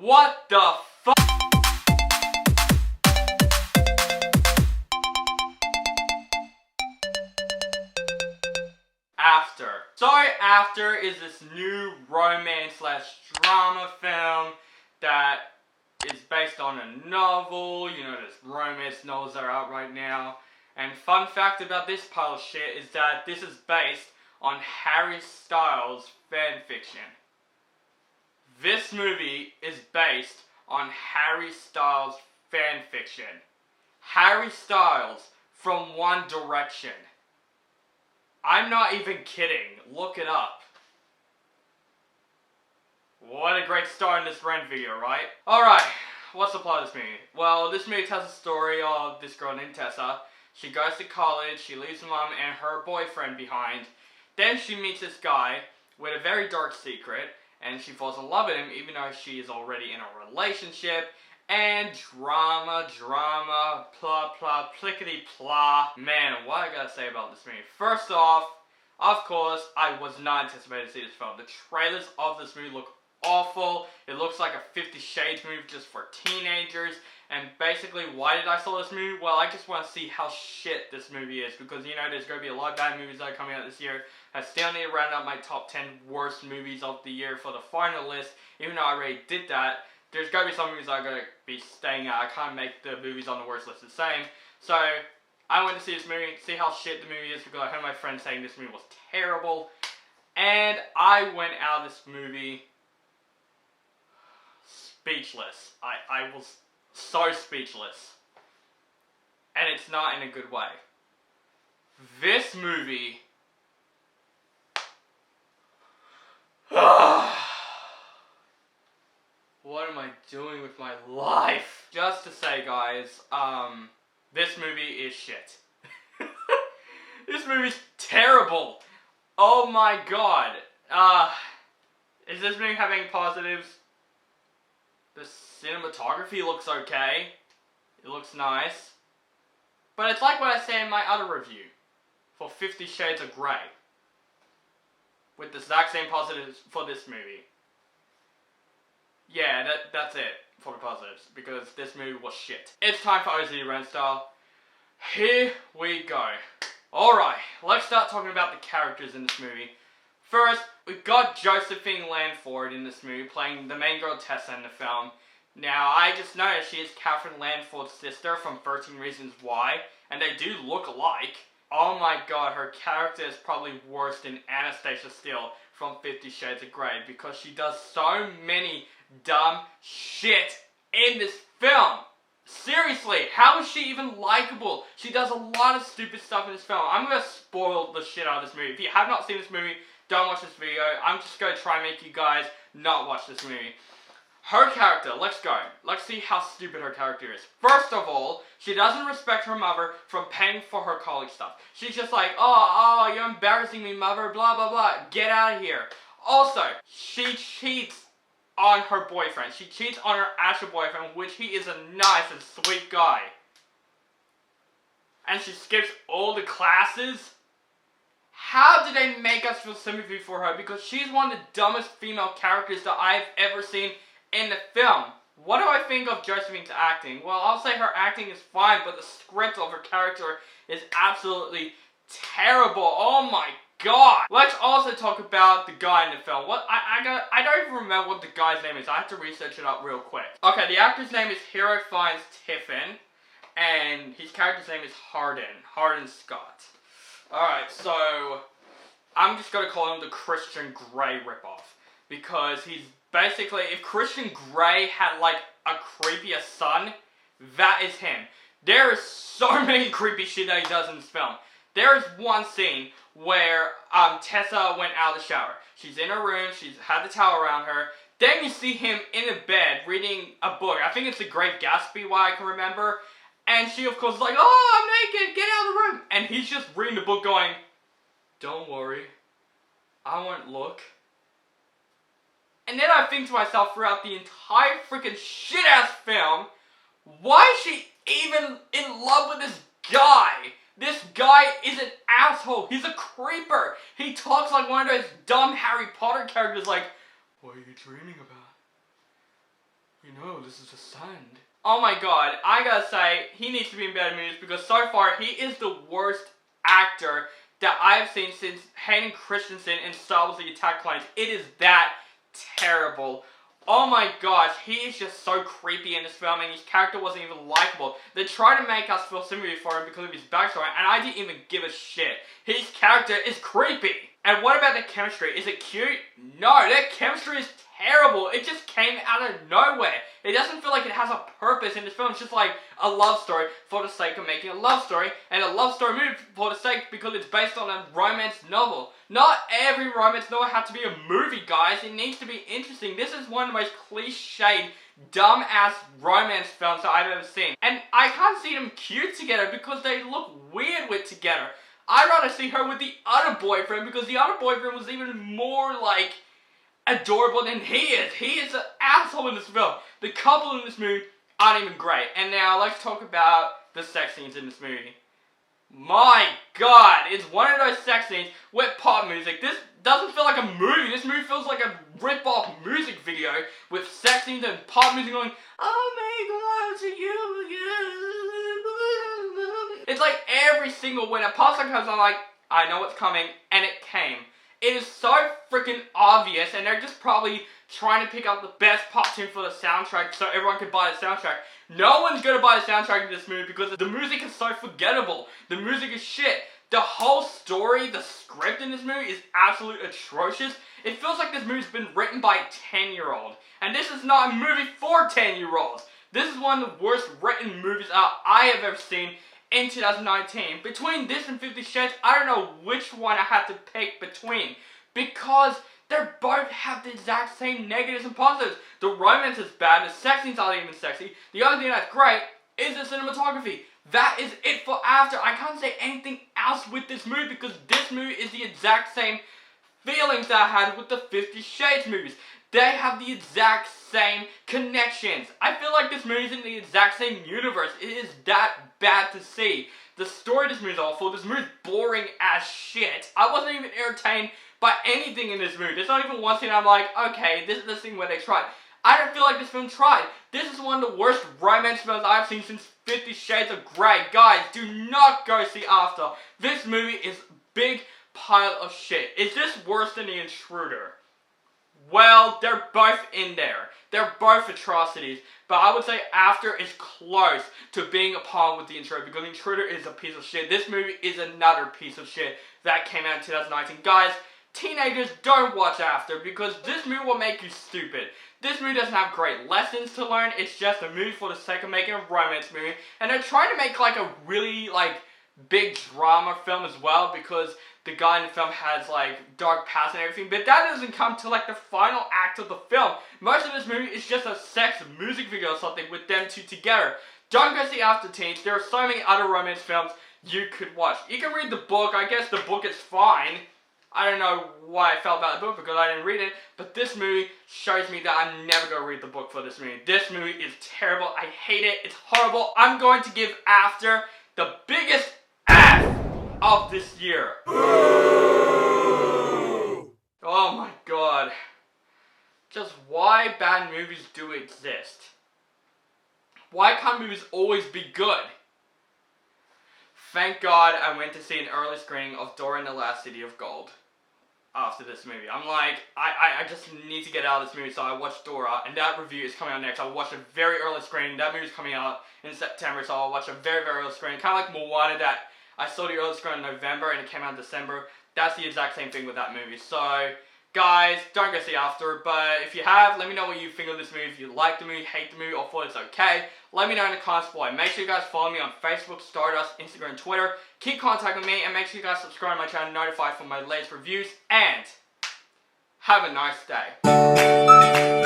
What the fuck? After. So After is this new romance / drama film that is based on a novel. You know, there's romance novels that are out right now. And fun fact about this pile of shit is that this is based on Harry Styles fanfiction. This movie is based on Harry Styles fanfiction. Harry Styles from One Direction. I'm not even kidding. Look it up. What a great start in this rant video, right? Alright, what's the plot of this movie? Well, this movie tells the story of this girl named Tessa. She goes to college, she leaves her mom and her boyfriend behind. Then she meets this guy with a very dark secret, and she falls in love with him even though she is already in a relationship. And drama, blah, blah, plickety, blah. Man, what I gotta say about this movie? First off, of course, I was not anticipating to see this film. The trailers of this movie look awful. It looks like a 50 Shades movie just for teenagers. And basically, why did I saw this movie? Well, I just want to see how shit this movie is. Because, you know, there's going to be a lot of bad movies that are coming out this year. I still need to round up my top 10 worst movies of the year for the final list. Even though I already did that. There's going to be some movies that are going to be staying out. I can't make the movies on the worst list the same. So, I went to see this movie, see how shit the movie is, because I heard my friends saying this movie was terrible. And I went out of this movie speechless. I was so speechless. And it's not in a good way. This movie... What am I doing with my life? Just to say, guys, this movie is shit. This movie's terrible. Oh my god. Is this movie having positives? The cinematography looks okay. It looks nice. But it's like what I say in my other review for 50 Shades of Grey. With the exact same positives for this movie. Yeah, that's it for the positives, because this movie was shit. It's time for OCD Rant Style. Here we go. Alright, let's start talking about the characters in this movie. First, we've got Josephine Lanford in this movie, playing the main girl Tessa in the film. Now, I just noticed she is Catherine Lanford's sister from 13 Reasons Why, and they do look alike. Oh my god, her character is probably worse than Anastasia Steele from 50 Shades of Grey, because she does so many dumb shit in this film. Seriously, how is she even likable? She does a lot of stupid stuff in this film. I'm gonna spoil the shit out of this movie. If you have not seen this movie, don't watch this video. I'm just gonna try and make you guys not watch this movie. Her character, let's go. Let's see how stupid her character is. First of all, she doesn't respect her mother from paying for her college stuff. She's just like, oh, you're embarrassing me, mother, blah, blah, blah. Get out of here. Also, she cheats on her boyfriend. She cheats on her actual boyfriend, which he is a nice and sweet guy. And she skips all the classes. How did they make us feel sympathy for her? Because she's one of the dumbest female characters that I've ever seen in the film. What do I think of Josephine's acting? Well, I'll say her acting is fine, but the script of her character is absolutely terrible. Oh my god. Let's also talk about the guy in the film. I don't even remember what the guy's name is. I have to research it up real quick. Okay, the actor's name is Hero Finds Tiffin, and his character's name is Hardin Scott. Alright, so I'm just gonna call him the Christian Grey ripoff, because he's basically, if Christian Grey had like a creepier son, that is him. There is so many creepy shit that he does in this film. There is one scene where Tessa went out of the shower. She's in her room, she's had the towel around her. Then you see him in a bed reading a book. I think it's The Great Gatsby, what I can remember. And she, of course, is like, oh, I'm naked, get out of the room. And he's just reading the book going, don't worry, I won't look. And then I think to myself throughout the entire freaking shit-ass film, why is she even in love with this guy? This guy is an asshole. He's a creeper. He talks like one of those dumb Harry Potter characters like, what are you dreaming about? You know, this is the sand. Oh my god, I gotta say, he needs to be in better movies because so far he is the worst actor that I've seen since Hayden Christensen in Star Wars The Attack of Clones. It is that terrible. Oh my gosh, he is just so creepy in this film and his character wasn't even likable. They tried to make us feel sympathy for him because of his backstory and I didn't even give a shit. His character is creepy. And what about the chemistry? Is it cute? No, their chemistry is terrible. It just came out of nowhere. It doesn't feel like it has a purpose in this film. It's just like a love story for the sake of making a love story, and a love story movie for the sake because it's based on a romance novel. Not every romance novel has to be a movie, guys. It needs to be interesting. This is one of the most cliched, dumb-ass romance films that I've ever seen. And I can't see them cute together because they look weird with together. I'd rather see her with the other boyfriend because the other boyfriend was even more, like, adorable than he is. He is an asshole in this film. The couple in this movie aren't even great. And now let's talk about the sex scenes in this movie. My god, it's one of those sex scenes with pop music. This doesn't feel like a movie. This movie feels like a rip-off music video with sex scenes and pop music going, I'll make love to you again. It's like every single when a pop song comes on, I'm like, I know what's coming, and it came. It is so freaking obvious, and they're just probably trying to pick out the best pop tune for the soundtrack so everyone can buy the soundtrack. No one's gonna buy the soundtrack of this movie because the music is so forgettable. The music is shit. The whole story, the script in this movie is absolutely atrocious. It feels like this movie's been written by a 10-year-old. And this is not a movie for 10-year-olds. This is one of the worst written movies I have ever seen in 2019. Between this and 50 Shades, I don't know which one I have to pick between. Because they both have the exact same negatives and positives. The romance is bad, the sex scenes aren't even sexy. The other thing that's great is the cinematography. That is it for After. I can't say anything else with this movie because this movie is the exact same feelings that I had with the 50 Shades movies. They have the exact same connections. I feel like this movie is in the exact same universe. It is that bad to see. The story of this movie is awful. This movie is boring as shit. I wasn't even entertained by anything in this movie. There's not even one scene I'm like, okay, this is the scene where they tried. I don't feel like this film tried. This is one of the worst romance films I've seen since 50 Shades of Grey. Guys, do not go see After. This movie is a big pile of shit. Is this worse than The Intruder? Well, they're both in there. They're both atrocities. But I would say After is close to being upon with The Intruder because The Intruder is a piece of shit. This movie is another piece of shit that came out in 2019. Guys, teenagers, don't watch After because this movie will make you stupid. This movie doesn't have great lessons to learn. It's just a movie for the sake of making a romance movie. And they're trying to make like a really big drama film as well because the guy in the film has like dark past and everything. But that doesn't come to like the final act of the film. Most of this movie is just a sex music video or something with them two together. Don't go see After Teens. There are so many other romance films you could watch. You can read the book. I guess the book is fine. I don't know why I felt about the book because I didn't read it, but this movie shows me that I'm never going to read the book for this movie. This movie is terrible. I hate it. It's horrible. I'm going to give After the biggest F of this year. Oh my god. Just why bad movies do exist. Why can't movies always be good? Thank God I went to see an early screening of Dora and the Last City of Gold after this movie. I'm like, I just need to get out of this movie, so I watched Dora, and that review is coming out next. I'll watch a very early screening. That movie's coming out in September, so I'll watch a very, very early screening. Kind of like Moana, that I saw the early screening in November, and it came out in December. That's the exact same thing with that movie. So, guys, don't go see After, but if you have, let me know what you think of this movie. If you like the movie, hate the movie, or thought it's okay, let me know in the comments below. Make sure you guys follow me on Facebook, Stardust, Instagram, and Twitter. Keep contact with me, and make sure you guys subscribe to my channel, notified for my latest reviews, and have a nice day.